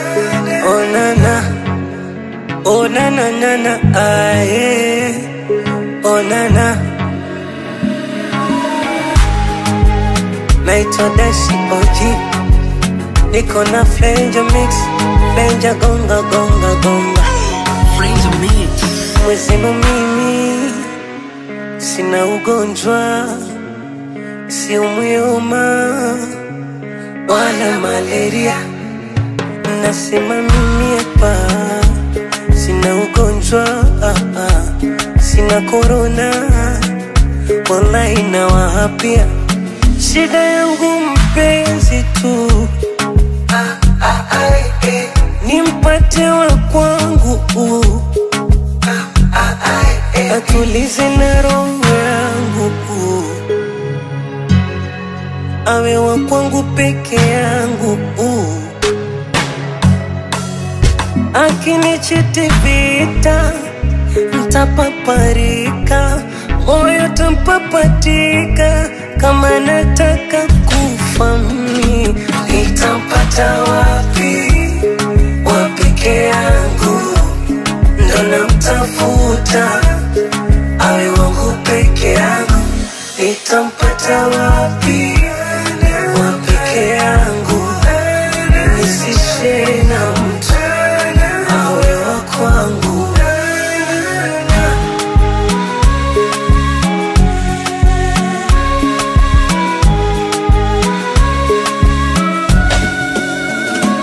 Oh na na, oh na na na na, aye. Oh na na, naitwa Dashi OG, niko na Flanger Mix, Flanger gonga gonga gonga. Flanger Mix. Mwezenu mimi sina ugonjwa, si umwioma wala malaria. Nasema mimi hapa sina ugonjwa, sina corona, wallahi nawahapia. Shida yangu mpenzi tu, nimpate wa kwangu, atulize na roho yangu, awe wa kwangu peke yangu. Akinichiti vita ntapaparika, moyo tampapatika. Kama nataka kufa mimi, nitampata wapi? Wa peke yangu ndo namtafuta, awe wangu peke yangu. Nitampata wapi? Wa peke yangu, nisishe na mtu, awe wa kwangu.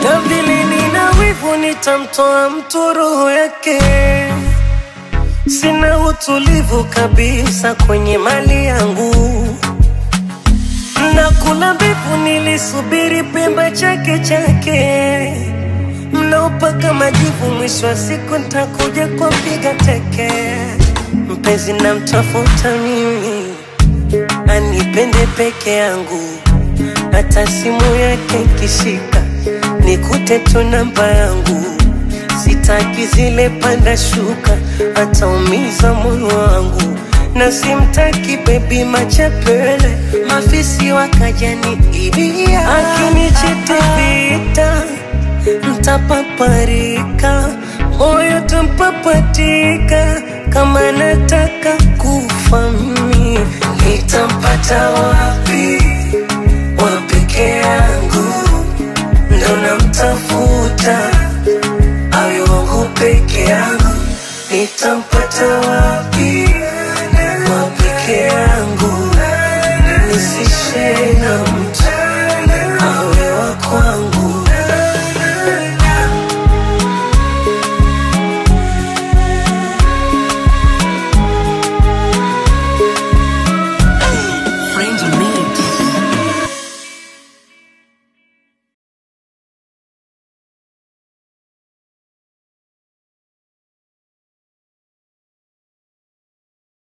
Na vile nina wivu nitamtoa mtu roho yake. Sina utulivu kabisa kwenye mali yangu, na kuna bifu nilisubiri pemba chake chake. Mnaopaka majivu mwisho wa siku nitakuja kwa piga teke. Mpenzi namtafuta mimi, anipende peke yangu. Hata simu yake kishika, nikute tu namba yangu. Sitaki zile panda shuka, ataumiza moyo wangu. Na simtaki baby machapele, mafisi wakajani ibia. Akinichiti vita ntapaparika, moyo tampapatika. Kama nataka kufa mimi, nitampata wapi? Wa peke yangu ndo namtafuta, awe wangu peke yangu. Nitampata wapi?